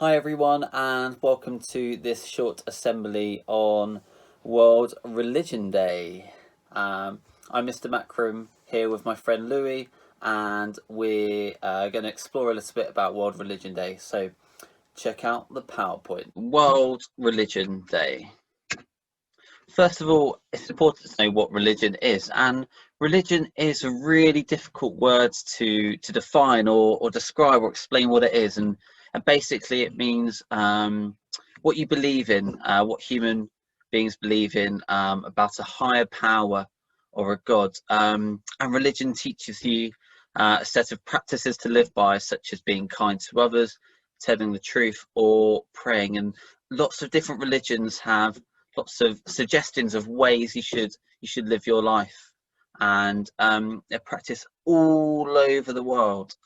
Hi everyone, and welcome to this short assembly on World Religion Day. I'm Mr. Macrum here with my friend Louis, and we're going to explore a little bit about World Religion Day. So check out the PowerPoint. World Religion Day. First of all, it's important to know what religion is, and religion is a really difficult word to define or describe or explain what it is, and basically it means what you believe in, what human beings believe in, about a higher power or a god. And religion teaches you a set of practices to live by, such as being kind to others, telling the truth, or praying. And lots of different religions have lots of suggestions of ways you should live your life, and they're practiced all over the world.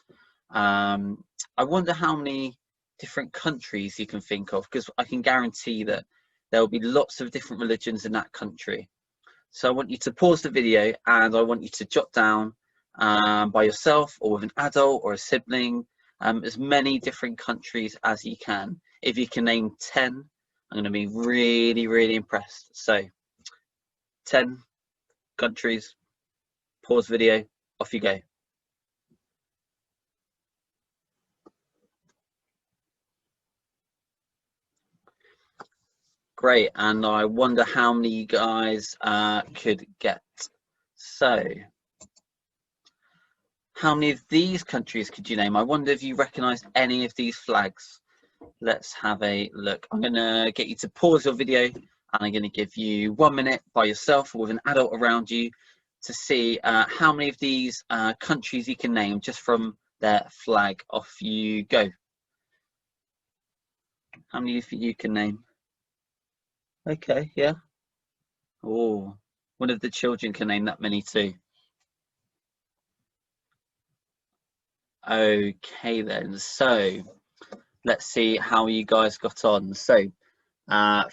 I wonder how many different countries you can think of, because I can guarantee that there will be lots of different religions in that country. So I want you to pause the video and I want you to jot down, by yourself or with an adult or a sibling, as many different countries as you can. If you can name 10, I'm going to be really, really impressed. So 10 countries, pause video, off you go. Great, and I wonder how many you guys could get. So, how many of these countries could you name? I wonder if you recognise any of these flags. Let's have a look. I'm going to get you to pause your video, and I'm going to give you 1 minute by yourself or with an adult around you to see how many of these countries you can name just from their flag. Off you go. How many of you can name? Okay, yeah. Oh, one of the children can name that many too. Okay then, so let's see how you guys got on. So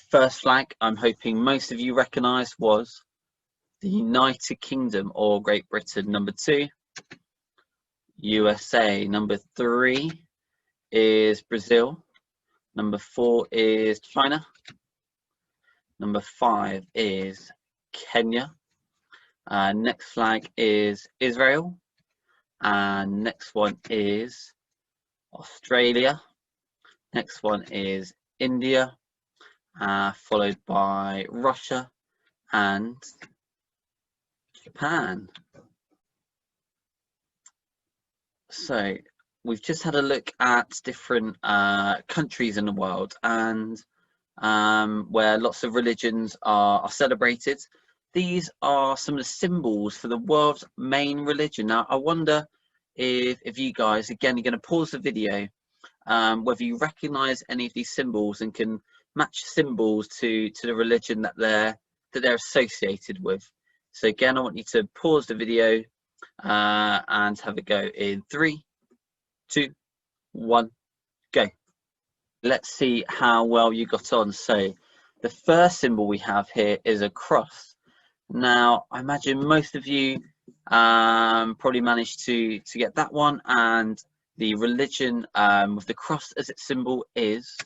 first flag I'm hoping most of you recognised was the United Kingdom or Great Britain. Number 2, USA. Number 3 is Brazil. Number 4 is China. Number 5 is Kenya. Next flag is Israel. And next one is Australia. Next one is India, followed by Russia and Japan. So we've just had a look at different countries in the world, and where lots of religions are celebrated. These are some of the symbols for the world's main religion. Now, I wonder if you guys, again, are going to pause the video, whether you recognize any of these symbols and can match symbols to the religion that they're associated with. So again, I want you to pause the video and have a go in 3, 2, 1, go. Let's see how well you got on. So the first symbol we have here is a cross. Now, I imagine most of you probably managed to get that one, and the religion with the cross as its symbol is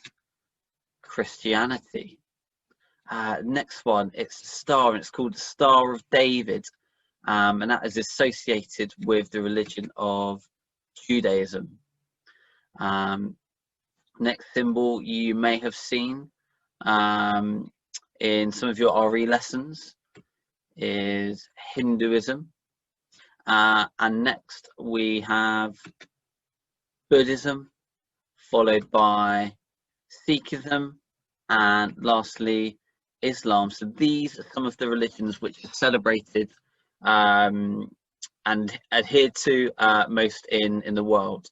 Christianity. Next one, it's a star, and it's called the Star of David, and that is associated with the religion of Judaism. Next symbol you may have seen in some of your RE lessons is Hinduism. And next we have Buddhism, followed by Sikhism, and lastly Islam. So these are some of the religions which are celebrated and adhered to most in the world.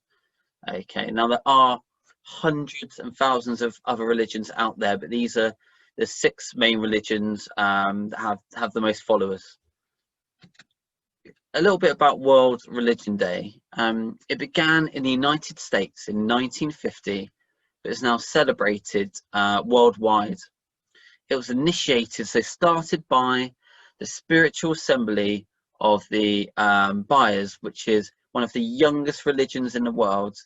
Okay, now there are hundreds and thousands of other religions out there, but these are the 6 main religions that have the most followers. A little bit about World Religion Day. It began in the United States in 1950, but is now celebrated worldwide. It was initiated, so started by the Spiritual Assembly of the Bahá'ís, which is one of the youngest religions in the world,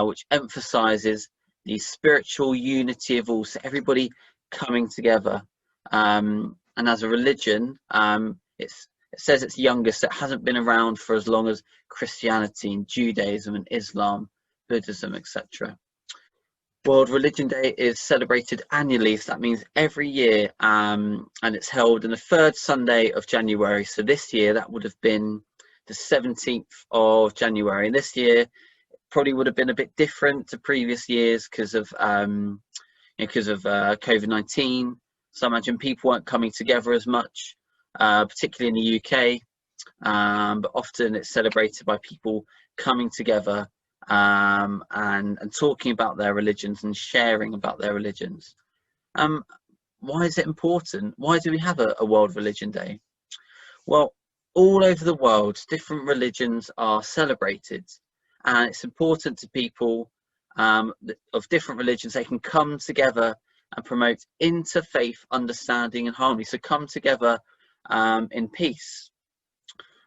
which emphasizes the spiritual unity of all, so everybody coming together. And as a religion, it says it's youngest. It hasn't been around for as long as Christianity and Judaism and Islam, Buddhism, etc. World Religion Day is celebrated annually, so that means every year, and it's held on the third Sunday of January. So this year that would have been the 17th of January, and this year probably would have been a bit different to previous years because of COVID-19. So I imagine people weren't coming together as much, particularly in the UK. But often it's celebrated by people coming together and talking about their religions and sharing about their religions. Why is it important? Why do we have a World Religion Day? Well, all over the world, different religions are celebrated, and it's important to people of different religions. They can come together and promote interfaith understanding and harmony. So come together in peace,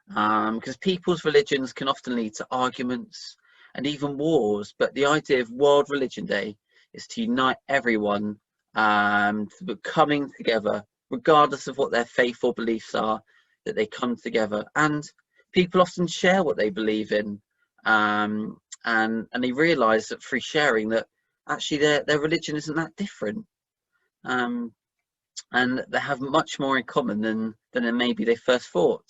because people's religions can often lead to arguments and even wars. But the idea of World Religion Day is to unite everyone, coming together, regardless of what their faith or beliefs are, that they come together. And people often share what they believe in, and they realise that through sharing that actually their religion isn't that different, and they have much more in common than maybe they first thought.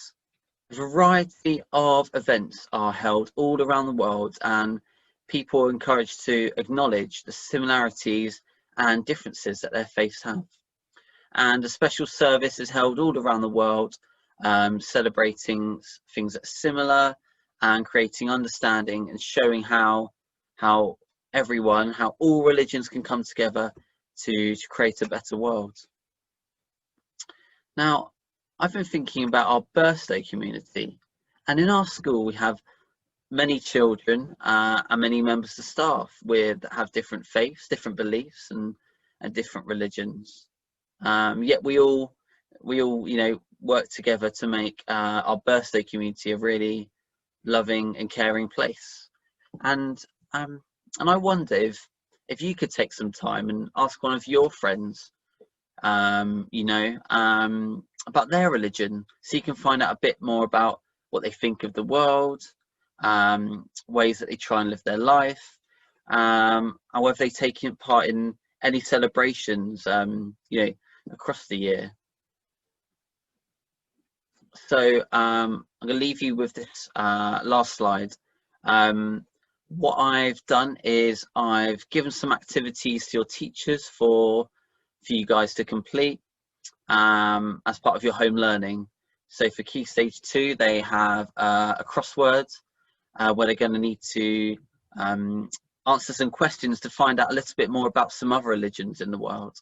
A variety of events are held all around the world, and people are encouraged to acknowledge the similarities and differences that their faiths have. And a special service is held all around the world, celebrating things that are similar and creating understanding and showing how all religions can come together to create a better world. Now, I've been thinking about our birthday community, and in our school we have many children and many members of staff that have different faiths, different beliefs, and different religions. Yet we all work together to make our birthday community a really loving and caring place. And I wonder if you could take some time and ask one of your friends about their religion, so you can find out a bit more about what they think of the world, ways that they try and live their life, and whether they take part in any celebrations across the year. So I'm going to leave you with this last slide. What I've done is I've given some activities to your teachers for you guys to complete as part of your home learning. So for Key Stage 2, they have a crossword where they're going to need to answer some questions to find out a little bit more about some other religions in the world.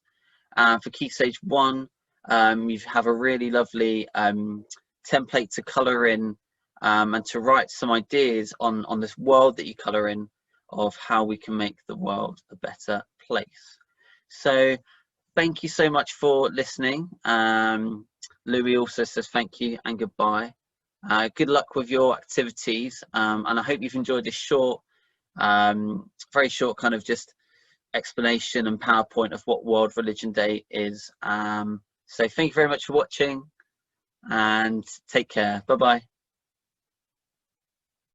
For Key Stage 1, you have a really lovely template to colour in and to write some ideas on this world that you colour in, of how we can make the world a better place. So thank you so much for listening. Louis also says thank you and goodbye. Good luck with your activities, and I hope you've enjoyed this short, very short kind of just explanation and PowerPoint of what World Religion Day is. So thank you very much for watching, and take care. Bye bye.